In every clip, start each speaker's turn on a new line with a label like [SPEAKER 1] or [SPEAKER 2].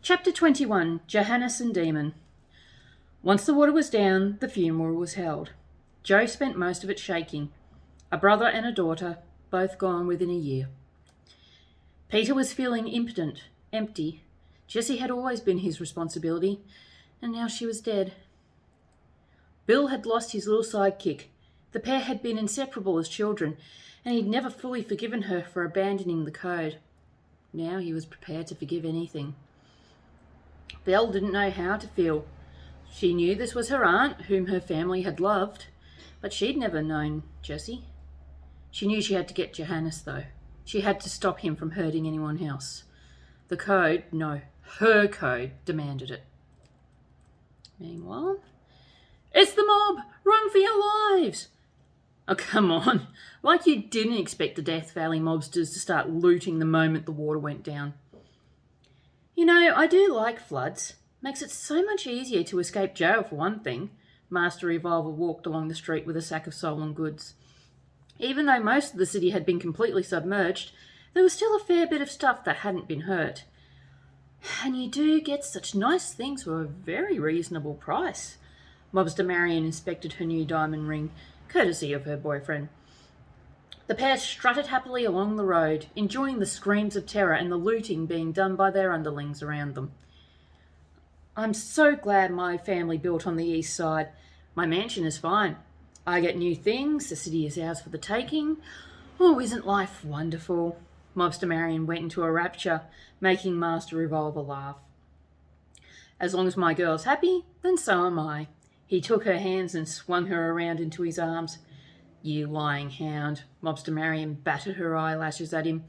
[SPEAKER 1] Chapter 21, Johannes and Demon. Once the water was down, the funeral was held. Joe spent most of it shaking. A brother and a daughter, both gone within a year. Peter was feeling impotent, empty. Jessie had always been his responsibility, and now she was dead. Bill had lost his little sidekick. The pair had been inseparable as children, and he'd never fully forgiven her for abandoning the code. Now he was prepared to forgive anything. Belle didn't know how to feel. She knew this was her aunt, whom her family had loved, but she'd never known Jessie. She knew she had to get Johannes, though. She had to stop him from hurting anyone else. The code, no, her code, demanded it. Meanwhile, "It's the mob! Run for your lives!" Oh, come on. Like you didn't expect the Death Valley mobsters to start looting the moment the water went down. You know, I do like floods. Makes it so much easier to escape jail, for one thing. Master Revolver walked along the street with a sack of stolen goods. Even though most of the city had been completely submerged, there was still a fair bit of stuff that hadn't been hurt. And you do get such nice things for a very reasonable price. Mobster Marion inspected her new diamond ring, courtesy of her boyfriend. The pair strutted happily along the road, enjoying the screams of terror and the looting being done by their underlings around them. I'm so glad my family built on the east side. My mansion is fine. I get new things, the city is ours for the taking. Oh, isn't life wonderful? Mobster Marion went into a rapture, making Master Revolver laugh. As long as my girl's happy, then so am I. He took her hands and swung her around into his arms. You lying hound. Mobster Marion battered her eyelashes at him.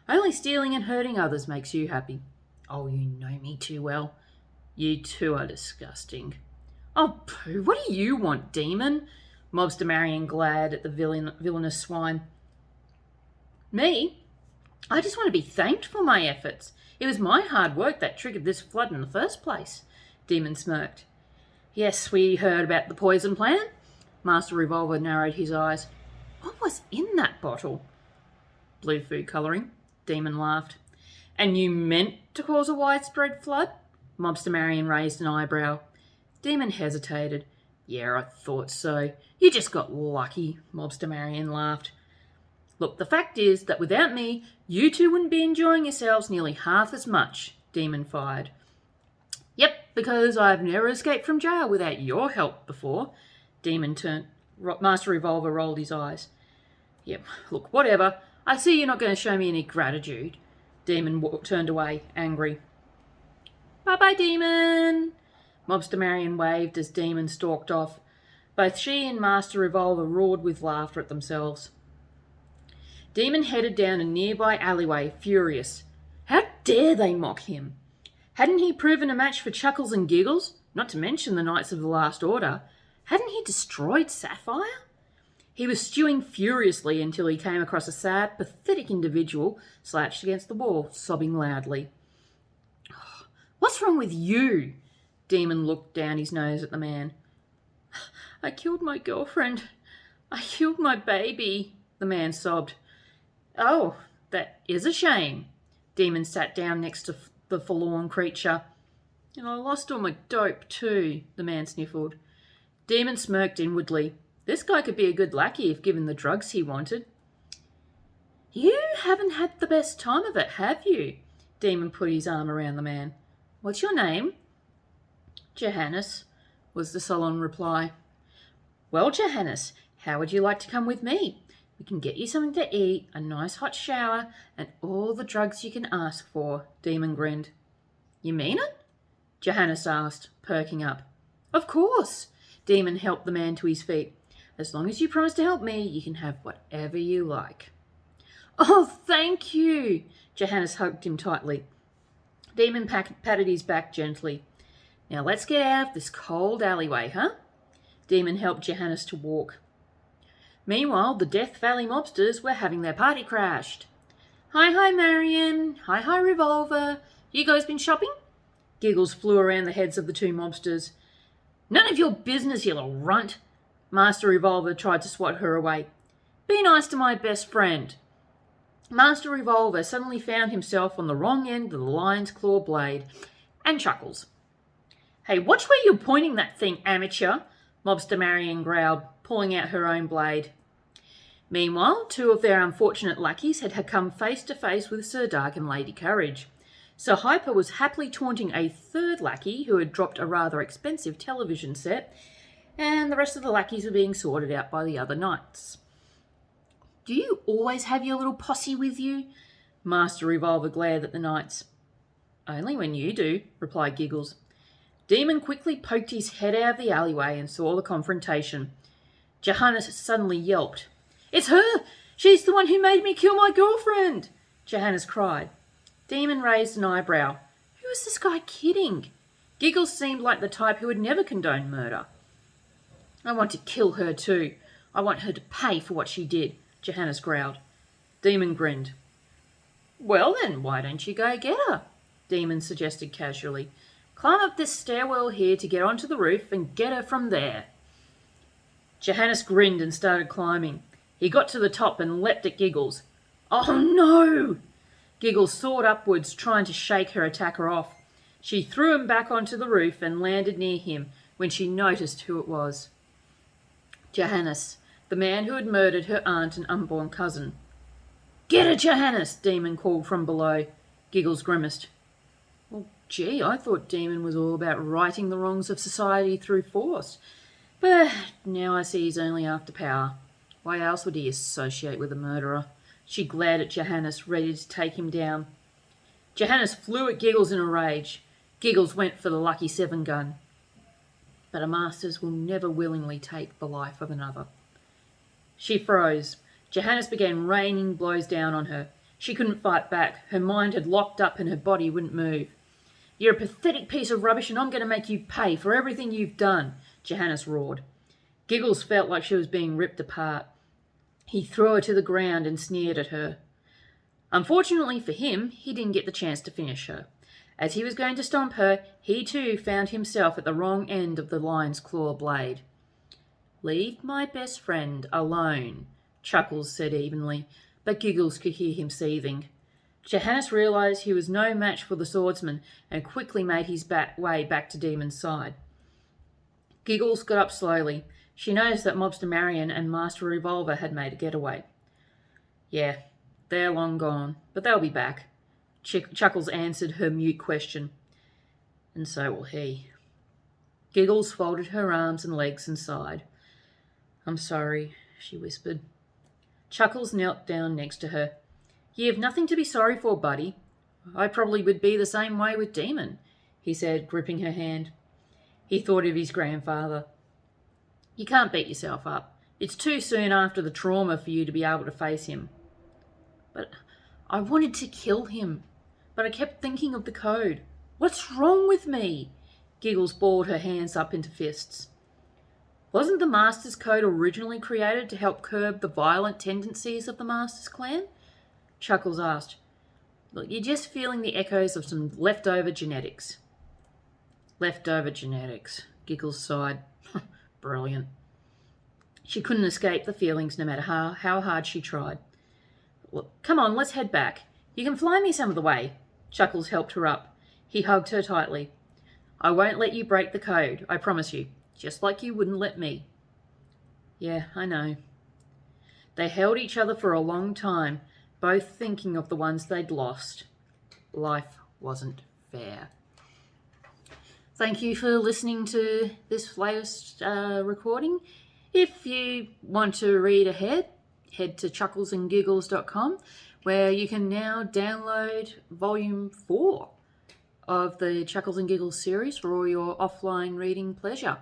[SPEAKER 1] Only stealing and hurting others makes you happy. Oh, you know me too well. You two are disgusting. Oh, pooh, what do you want, demon? Mobster Marion glared at the villainous swine. Me? I just want to be thanked for my efforts. It was my hard work that triggered this flood in the first place. Demon smirked. Yes, we heard about the poison plan. Master Revolver narrowed his eyes. What was in that bottle? Blue food colouring. Demon laughed. And you meant to cause a widespread flood? Mobster Marion raised an eyebrow. Demon hesitated. Yeah, I thought so. You just got lucky, Mobster Marion laughed. Look, the fact is that without me, you two wouldn't be enjoying yourselves nearly half as much, Demon fired. Yep, because I've never escaped from jail without your help before. Demon turned. Master Revolver rolled his eyes. Yep, look, whatever. I see you're not going to show me any gratitude. Demon turned away, angry. Bye-bye, Demon. Mobster Marion waved as Demon stalked off. Both she and Master Revolver roared with laughter at themselves. Demon headed down a nearby alleyway, furious. How dare they mock him? Hadn't he proven a match for Chuckles and Giggles? Not to mention the Knights of the Last Order. Hadn't he destroyed Sapphire? He was stewing furiously until he came across a sad, pathetic individual slouched against the wall, sobbing loudly. What's wrong with you? Demon looked down his nose at the man. I killed my girlfriend. I killed my baby, the man sobbed. Oh, that is a shame. Demon sat down next to the forlorn creature. And I lost all my dope too, the man sniffled. Demon smirked inwardly. This guy could be a good lackey if given the drugs he wanted. You haven't had the best time of it, have you? Demon put his arm around the man. What's your name? Johannes, was the sullen reply. Well, Johannes, how would you like to come with me? We can get you something to eat, a nice hot shower, and all the drugs you can ask for, Demon grinned. You mean it? Johannes asked, perking up. Of course. Demon helped the man to his feet. As long as you promise to help me, you can have whatever you like. Oh, thank you. Johannes hugged him tightly. Demon patted his back gently. Now let's get out of this cold alleyway, huh? Demon helped Johannes to walk. Meanwhile, the Death Valley mobsters were having their party crashed. Hi, Marion. Hi, Revolver. You guys been shopping? Giggles flew around the heads of the two mobsters. None of your business, you little runt. Master Revolver tried to swat her away. Be nice to my best friend. Master Revolver suddenly found himself on the wrong end of the lion's claw blade. and Chuckles. "Hey, watch where you're pointing that thing, amateur," Mobster Marion growled, pulling out her own blade. Meanwhile, two of their unfortunate lackeys had come face to face with Sir Dark and Lady Courage. Sir Hyper was happily taunting a third lackey who had dropped a rather expensive television set, and the rest of the lackeys were being sorted out by the other knights. "Do you always have your little posse with you?" Master Revolver glared at the knights. "Only when you do," replied Giggles. Demon quickly poked his head out of the alleyway and saw the confrontation. Johannes suddenly yelped. "It's her! She's the one who made me kill my girlfriend!" Johannes cried. Demon raised an eyebrow. Who was this guy kidding? Giggles seemed like the type who would never condone murder. "I want to kill her too. I want her to pay for what she did," Johannes growled. Demon grinned. "Well then, why don't you go get her?" Demon suggested casually. "Climb up this stairwell here to get onto the roof and get her from there." Johannes grinned and started climbing. He got to the top and leapt at Giggles. "Oh no!" Giggles soared upwards, trying to shake her attacker off. She threw him back onto the roof and landed near him when she noticed who it was. Johannes, the man who had murdered her aunt and unborn cousin. "Get her, Johannes!" Demon called from below. Giggles grimaced. "Well, gee, I thought Demon was all about righting the wrongs of society through force. But now I see he's only after power. Why else would he associate with a murderer?" She glared at Johannes, ready to take him down. Johannes flew at Giggles in a rage. Giggles went for the lucky 7-gun. But a master's will never willingly take the life of another. She froze. Johannes began raining blows down on her. She couldn't fight back. Her mind had locked up and her body wouldn't move. "You're a pathetic piece of rubbish and I'm going to make you pay for everything you've done," Johannes roared. Giggles felt like she was being ripped apart. He threw her to the ground and sneered at her. Unfortunately for him, he didn't get the chance to finish her. As he was going to stomp her, he too found himself at the wrong end of the lion's claw blade. "Leave my best friend alone," Chuckles said evenly, but Giggles could hear him seething. Johannes realised he was no match for the swordsman and quickly made his way back to Demon's side. Giggles got up slowly. She noticed that Mobster Marion and Master Revolver had made a getaway. "Yeah, they're long gone, but they'll be back." Chuckles answered her mute question. "And so will he." Giggles folded her arms and legs and sighed. "I'm sorry," she whispered. Chuckles knelt down next to her. "You have nothing to be sorry for, buddy. I probably would be the same way with Demon," he said, gripping her hand. He thought of his grandfather. "You can't beat yourself up. It's too soon after the trauma for you to be able to face him." "But I wanted to kill him. But I kept thinking of the code. What's wrong with me?" Giggles balled her hands up into fists. "Wasn't the Master's Code originally created to help curb the violent tendencies of the Master's clan?" Chuckles asked. "Look, you're just feeling the echoes of some leftover genetics." "Leftover genetics," Giggles sighed. Brilliant. She couldn't escape the feelings no matter how hard she tried. "Look, come on, let's head back. You can fly me some of the way." Chuckles helped her up. He hugged her tightly. "I won't let you break the code, I promise you, just like you wouldn't let me." "Yeah, I know." They held each other for a long time, both thinking of the ones they'd lost. Life wasn't fair. Thank you for listening to this latest recording. If you want to read ahead, head to chucklesandgiggles.com, where you can now download Volume 4 of the Chuckles and Giggles series for all your offline reading pleasure.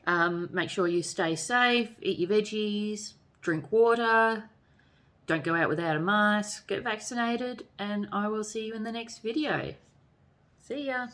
[SPEAKER 1] Make sure you stay safe, eat your veggies, drink water, don't go out without a mask, get vaccinated, and I will see you in the next video. See ya.